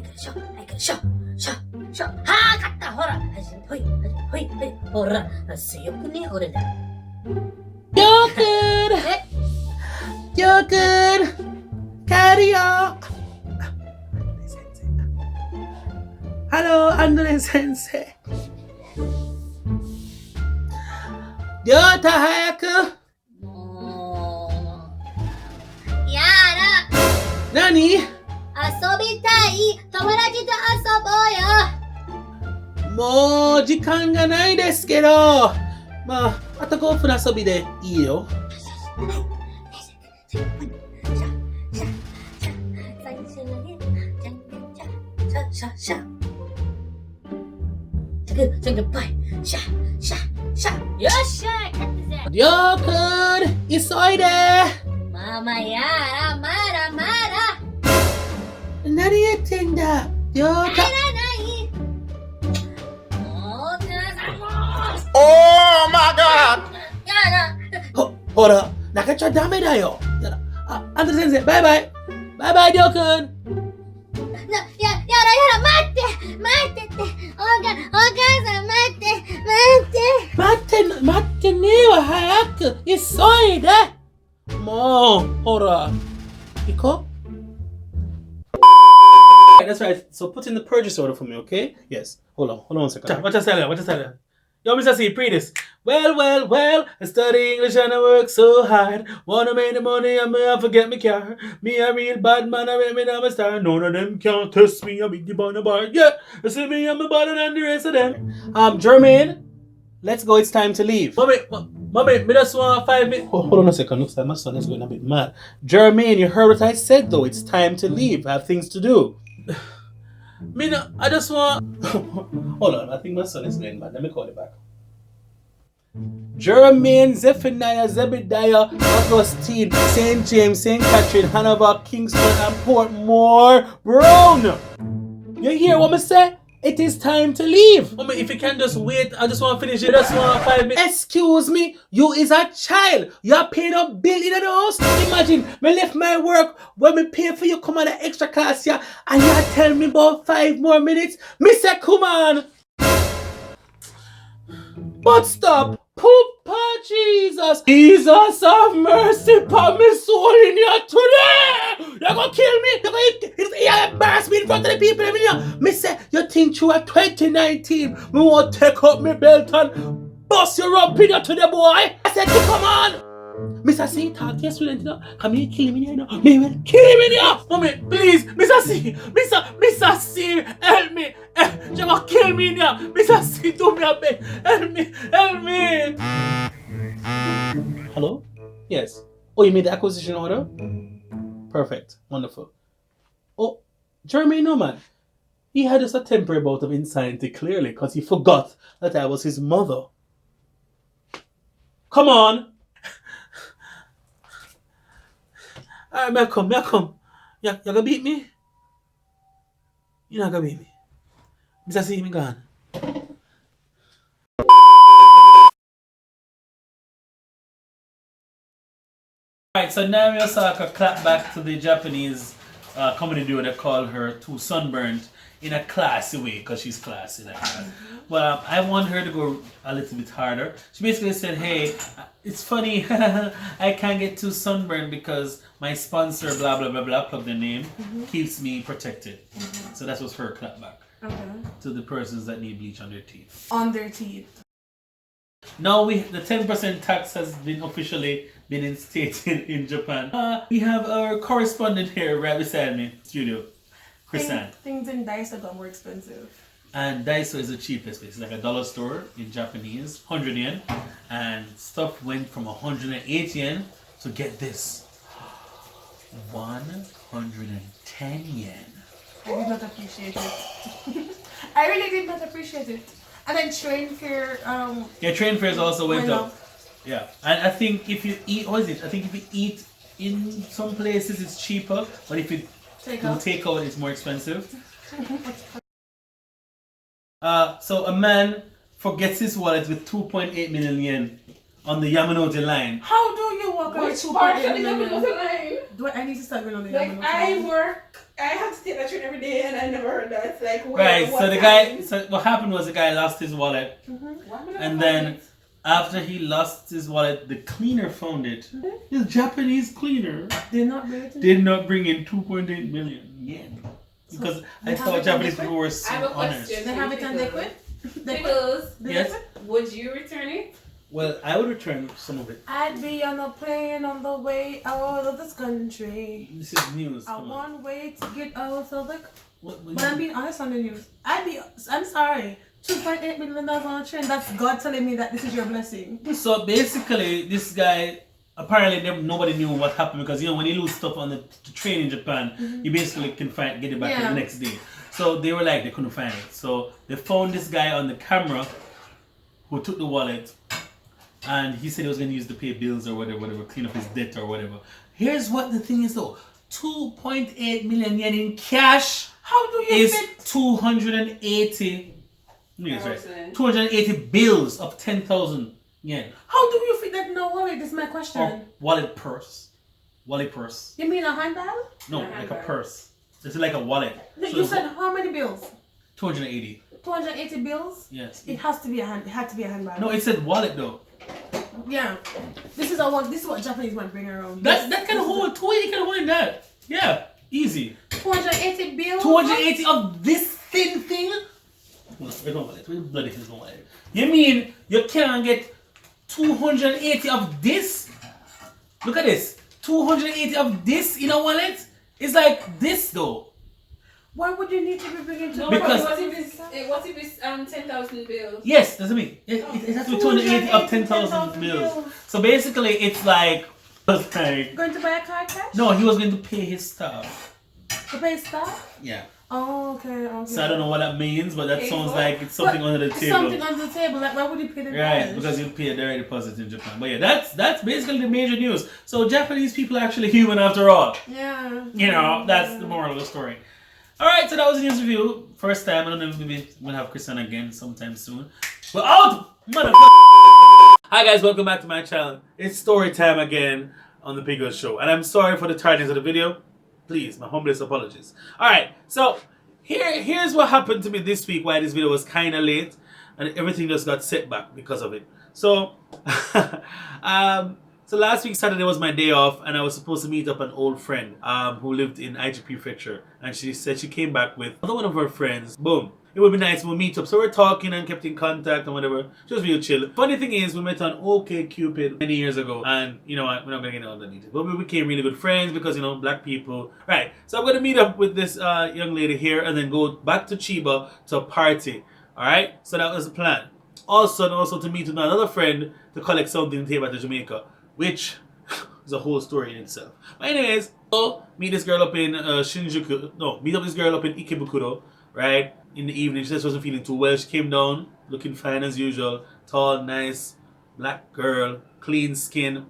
は勝ったほらほいほら強くね俺だ You're good! You're good! Carry on! Hello, Andre Sensei. りょうた早くもうやだ何遊びたい友達と遊ぼうよもう時間がないですけどまああと5分遊びでいいよ最初のねじゃんけんシャシャじゃんけんぽいシャよっしゃ勝ったぜりょうくん急いでママやらまだ何言ってんだりょうた入らないもうさんも Oh my god! やだほら泣けちゃダメだよアンドレ先生バイバイりょうくんやだ待ってってお母さん待って待ってねえわ早く急いでもうほら行こう That's right. So put in the purchase order for me, okay? Yes. Hold on a second. What you say? Yo, Mr. C, pre this. Well, I study English and I work so hard. Wanna make the money and me I forget me car. Me a real bad man, I me I'm a star. None of them can't test me, I beat the on the bar. Yeah, you see me, I'm a better than the rest of them. Jermaine, let's go, it's time to leave. Mommy, me just want 5 minutes. Hold on a second, looks like my son is going a bit mad. Jermaine, you heard what I said though, it's time to leave. I have things to do. I just want... Hold on, I think my son is going mad. Let me call it back. Jermaine, Zephaniah, Zebediah, Augustine, St. James, St. Catherine, Hanover, Kingston, and Portmore, Brown. You hear what I say? It is time to leave. Mommy, if you can just wait, I just want to finish it. I just want 5 minutes. Excuse me, you is a child. You are paying a bill in the house. Imagine, me left my work when me pay for you come on the extra class here, and you tell me about 5 more minutes. Me say, come on. But stop. Poopa Jesus. Jesus have mercy upon me soul in here today. You're gonna kill me. You're embarrass me in front of the people in here. Me say, you think you are 2019. Me want to take up my belt and bust your up in here to the boy. I said, come on. Mr. C, talk to your student, you know. Come here, kill me here, now. Me will kill him in here. Mommy, please. Mr. C. Mr. C, help me. You're gonna kill me in here. Mr. C, do me a bit. Help me. Hello? Yes. Oh, you made the acquisition order? Perfect. Wonderful. Oh, Jeremy, no man. He had just a temporary bout of insanity, clearly, because he forgot that I was his mother. Come on. Alright, may I come. You gonna beat me? You're not gonna beat me. Mr. C, me gone. Alright, so Naomi Osaka clapped back to the Japanese comedy duo that called her too sunburned in a classy way, because she's classy like that. But I want her to go a little bit harder. She basically said, hey, it's funny, I can't get too sunburned because my sponsor, blah, blah, blah, blah, plug the name, keeps me protected. So that was her clapback to the persons that need bleach on their teeth. On their teeth. Now the 10% tax has been officially been instated in Japan. We have our correspondent here right beside me, studio, Chrisanne. Things in Daiso got more expensive. And Daiso is the cheapest place. It's like a dollar store in Japanese, 100 yen. And stuff went from 108 yen to get this, 110 yen. I did not appreciate it. I really did not appreciate it. And then train fare. Yeah, train fares also went up. Yeah, and I think if you eat, what is it? I think if you eat in some places it's cheaper, but if you take out, it's more expensive. So a man forgets his wallet with 2.8 million yen on the Yamanote line. How do you walk on 2.8 million? Line? Do I need to start going on the Like Yamanote I line? work I have to take that train every day, and I never heard that. It's like, Right, so the guy, so what happened was the guy lost his wallet, and then after he lost his wallet, the cleaner found it. His Japanese cleaner did not bring in 2.8 million yen. Because I thought Japanese people were so honest. They have it on liquid? Yes? Would you return it? Well, I would return some of it. I'd be on a plane on the way out of this country. This is news. A one way to get out of the... What But I'm being honest on the news. I'm sorry. $2.8 million on a train. That's God telling me that this is your blessing. So basically, this guy, apparently nobody knew what happened because, you know, when you lose stuff on the train in Japan, you basically can get it back the next day. So they were like, they couldn't find it. So they found this guy on the camera who took the wallet, and he said he was going to use to pay bills or whatever, clean up his debt or whatever. Here's what the thing is though. 2.8 million yen in cash. How do you is fit? 280. Right. 280 bills of 10,000 yen. How do you fit that in a wallet? This is my question. Or wallet purse. Wallet purse. You mean a handbag? No, like a purse. It's like a wallet. No, So you said how many bills? 280. 280 bills? Yes. It has to be a hand. It had to be a handbag. No, it said wallet though. Yeah. This is what Japanese man bring around. That can hold 280 can hold that. Yeah. Easy. 280 bills. 280 of this thin thing? Where's my wallet? Where's bloody hell's my wallet? You mean you can't get 280 of this? Look at this. 280 of this in a wallet? It's like this though. Why would you need to be bringing to Because- what if it's 10,000 bills? Yes, that's me. It has to be 280 of 10,000 bills. So basically it's like Going to buy a car cash? no, he was going to pay his staff. To pay stuff? Yeah. Oh, okay. So I don't know what that means, but that Pay sounds for? like it's something under the table. Something under the table. Like, why would you pay the Right, cash? because you pay a direct deposit in Japan. But yeah, that's basically the major news. So Japanese people are actually human after all. Yeah. You know, that's the moral of the story. Alright, so that was the news review. First time, I don't know if maybe we'll have Chris on again sometime soon. We're out! Motherfucker! Hi guys, welcome back to my channel. It's story time again on the PDG Show. And I'm sorry for the tardiness of the video. Please, my humblest apologies. Alright, so here's what happened to me this week, why this video was kind of late. And everything just got set back because of it. So, so last week Saturday was my day off, and I was supposed to meet up an old friend who lived in IG Prefecture, and she said she came back with another one of her friends. Boom. It would be nice we'll meet up. So we're talking and kept in contact and whatever. Just real chill. Funny thing is, we met on OkCupid many years ago, and you know what, we're not gonna get into all the details. But we became really good friends because, you know, black people. Right. So I'm gonna meet up with this young lady here and then go back to Chiba to a party. Alright? So that was the plan. Also to meet with another friend to collect something to take back to Jamaica, which is a whole story in itself. But anyways, so meet this girl up in Shinjuku. No, meet up this girl up in Ikebukuro, right? In the evening. She just wasn't feeling too well. She came down, looking fine as usual. Tall, nice, black girl, clean skin.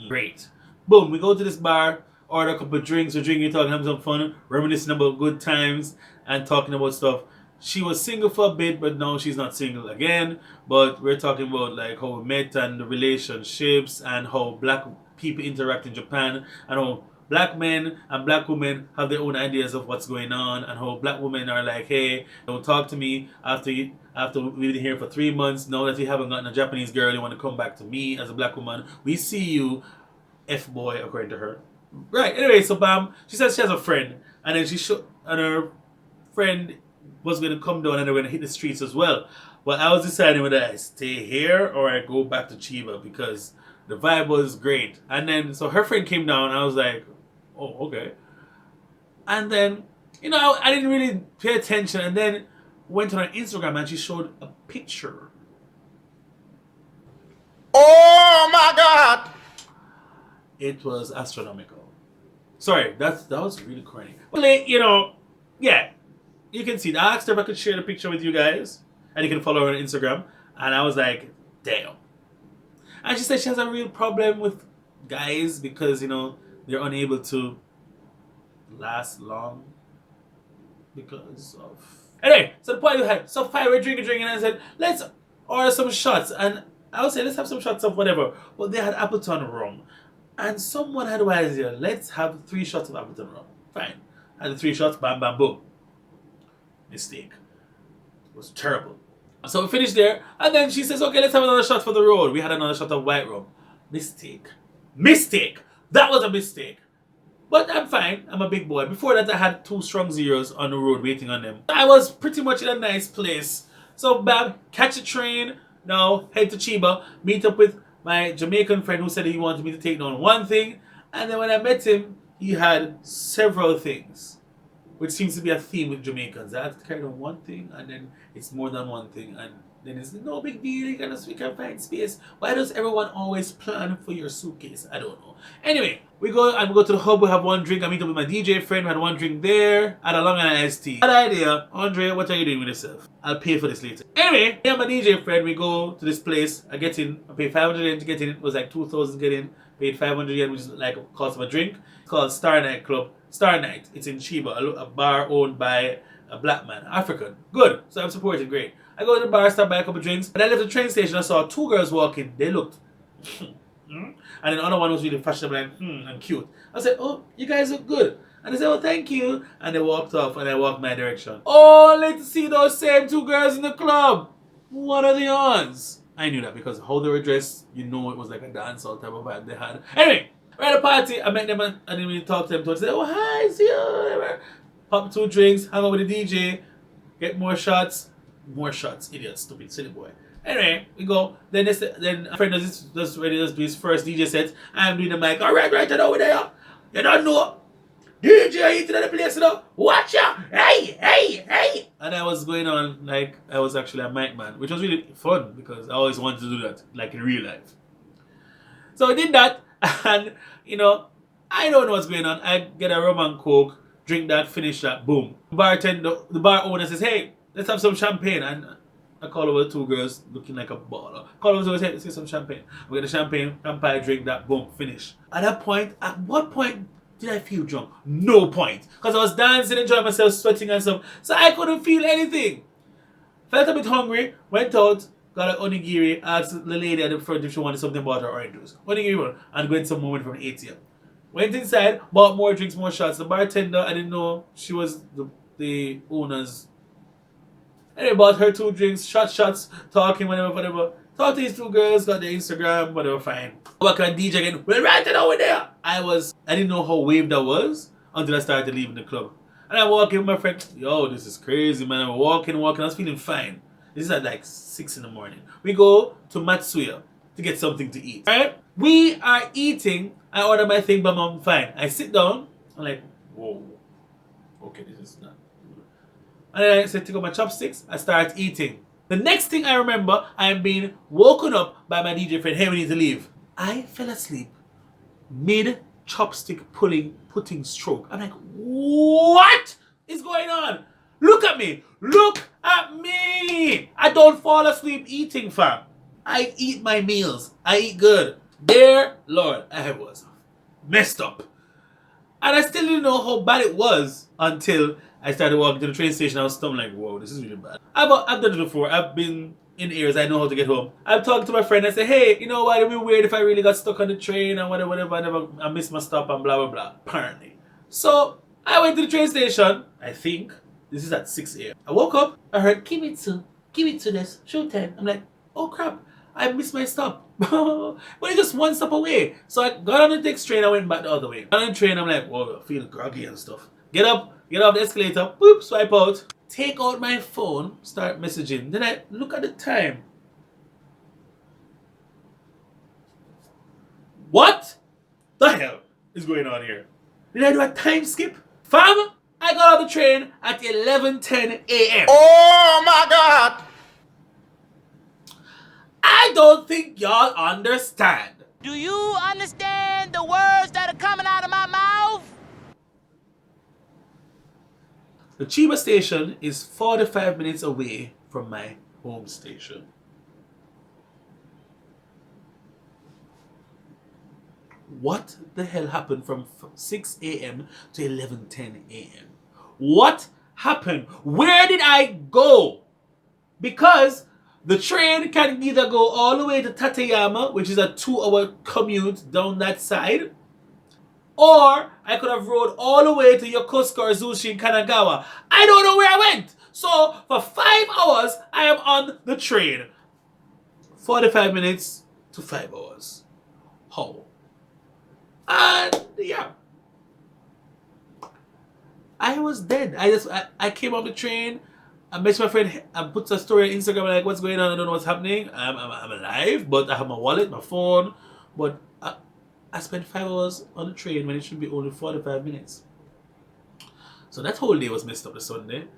Great. Boom, we go to this bar, order a couple of drinks, we're drinking, talking, having some fun, reminiscing about good times, and talking about stuff. She was single for a bit, but now she's not single again. But we're talking about like how we met and the relationships and how black people interact in Japan and how black men and black women have their own ideas of what's going on and how black women are like, hey, don't talk to me after we've been here for 3 months. Now that you haven't gotten a Japanese girl, you want to come back to me as a black woman. We see you, F-boy, according to her. Right, anyway, so bam, she says she has a friend. And then and her friend was going to come down and they were going to hit the streets as well. But I was deciding whether I stay here or I go back to Chiba because the vibe was great. And then, so her friend came down and I was like, oh, okay. And then, you know, I didn't really pay attention. And then went on her Instagram and she showed a picture. Oh my God! It was astronomical. Sorry, that was really corny. But, you know, yeah. You can see, I asked her if I could share the picture with you guys. And you can follow her on Instagram. And I was like, damn. And she said she has a real problem with guys because, you know, they're unable to last long because of... Anyway, so the point we had, so fine, we're drinking, and I said, let's order some shots. And I would say, let's have some shots of whatever. But they had Appleton rum. And someone had advised you, let's have 3 shots of Appleton rum. Fine. and the 3 shots, bam, bam, boom. Mistake. It was terrible. So we finished there, and then she says, okay, let's have another shot for the road. We had another shot of white rum. Mistake. Mistake! That was a mistake. But I'm fine. I'm a big boy. Before that, I had 2 strong zeros on the road waiting on them. I was pretty much in a nice place. So, bam, catch a train. Now, head to Chiba. Meet up with my Jamaican friend who said he wanted me to take down one thing. And then when I met him, he had several things. Which seems to be a theme with Jamaicans. I have to carry on one thing, and then it's more than one thing. And then it's no big deal. We can find space. Why does everyone always plan for your suitcase? I don't know. Anyway, we go to the hub. We have one drink. I meet up with my DJ friend. We had one drink there. Had a Long Island iced tea. Bad idea. Andre, what are you doing with yourself? I'll pay for this later. Anyway, me and my DJ friend, we go to this place. I get in. I pay 500 yen to get in. It was like 2,000 to get in. Paid 500 yen, which is like a cost of a drink. It's called Star Night Club. Star Night. It's in Chiba, a bar owned by a black man, African. Good. So I'm supporting. Great. I go to the bar, start buy a couple drinks. When I left the train station, I saw 2 girls walking. They looked. And then the other one was really fashionable and cute. I said, oh, you guys look good. And they said, oh, thank you. And they walked off, and I walked my direction. Only to see those same 2 girls in the club. What are the odds? I knew that because how they were dressed, you know it was like a dancehall type of vibe they had. Anyway, we're at a party. I met them and I didn't really talk to them. So I said, oh, hi, see you. Pop 2 drinks, hang out with the DJ, get more shots. More shots, idiot, stupid, silly boy. Anyway, we go. Then a friend does his first DJ set. I'm doing the mic. Alright, right over there. You don't know. DJ eating at the place, you know. Watch out. Hey. And I was going on like I was actually a mic man, which was really fun because I always wanted to do that, like in real life. So I did that, and you know, I don't know what's going on. I get a rum and coke, drink that, finish that, boom. The bar owner says, hey, let's have some champagne. And I call over the 2 girls looking like a baller. Call over to say, let's get some champagne. We get the champagne, drink that, boom, finish. At what point did I feel drunk? No point. Because I was dancing, enjoying myself, sweating and stuff. So I couldn't feel anything. Felt a bit hungry, went out, got an onigiri, asked the lady at the front if she wanted something about her orange juice. Onigiri, and went some moment from the ATM. Went inside, bought more drinks, more shots. The bartender, I didn't know she was the owner's. Anyway, bought her 2 drinks, shots, talking, whatever. Talked to these 2 girls, got their Instagram, whatever, fine. Back on DJ again, we're right over there. I didn't know how waved I was until I started leaving the club. And I walk in with my friend, yo, this is crazy, man. I'm walking, I was feeling fine. This is at like 6 in the morning. We go to Matsuya to get something to eat. Alright? We are eating, I order my thing, but I'm fine. I sit down, I'm like, whoa. Okay, this is not. And then I said, take out my chopsticks, I start eating. The next thing I remember, I am being woken up by my DJ friend, hey, we need to leave. I fell asleep mid-chopstick putting stroke. I'm like, what is going on? Look at me. Look at me. I don't fall asleep eating, fam. I eat my meals. I eat good. Dear Lord, I was messed up. And I still didn't know how bad it was until I started walking to the train station. I was stumbling like, whoa, this is really bad. I've done it before. I've been in areas. I know how to get home. I've talked to my friend. I say, hey, you know what? It'd be weird if I really got stuck on the train and whatever. I missed my stop and blah, blah, blah. Apparently. So I went to the train station. I think this is at 6 a.m. I woke up. I heard, give it to this. Showtime. I'm like, oh crap. I missed my stop. But it's just one stop away. So I got on the next train. I went back the other way. Got on the train. I'm like, whoa, I feel groggy and stuff. Get off the escalator, boop, swipe out, take out my phone, start messaging. Then I look at the time. What the hell is going on here? Did I do a time skip? Fam, I got off the train at 11:10 a.m. Oh my God! I don't think y'all understand. Do you understand the words that are coming out of my mouth? The Chiba station is 45 minutes away from my home station. What the hell happened from 6 a.m. to 11:10 a.m.? What happened? Where did I go? Because the train can either go all the way to Tateyama, which is a 2-hour commute down that side, Or I could have rode all the way to Yokosuka or Zushi in Kanagawa. I don't know where I went. So for 5 hours, I am on the train. 45 minutes to 5 hours. How? And yeah. I was dead. I came off the train. I met my friend and put a story on Instagram like, what's going on? I don't know what's happening. I'm alive, but I have my wallet, my phone. But I spent 5 hours on the train when it should be only 45 minutes. So that whole day was messed up the Sunday.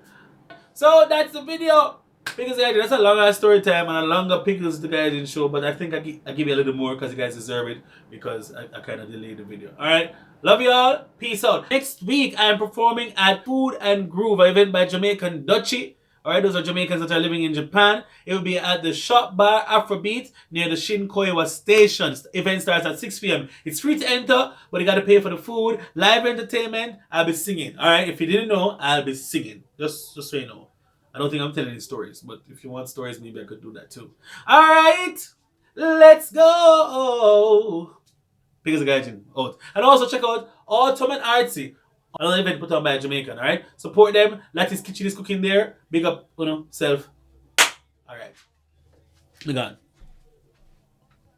So that's the video. Pickles Guys, that's a longer story time and a longer Pickles the Guys show. But I think I give you a little more because you guys deserve it because I kind of delayed the video. Alright. Love you all. Peace out. Next week I am performing at Food and Groove, an event by Jamaican Dutchie. Alright, those are Jamaicans that are living in Japan. It will be at the Shop Bar Afrobeat near the Shinkoiwa station. Event starts at 6 p.m. It's free to enter, but you got to pay for the food. Live entertainment, I'll be singing. Alright, if you didn't know, I'll be singing. Just so you know. I don't think I'm telling any stories, but if you want stories, maybe I could do that too. Alright, let's go. Because the guys out. And also check out Autumn and Artsy. Another event put on by Jamaican, alright? Support them. Lattice Kitchen is cooking there. Big up, self. Alright. We gone.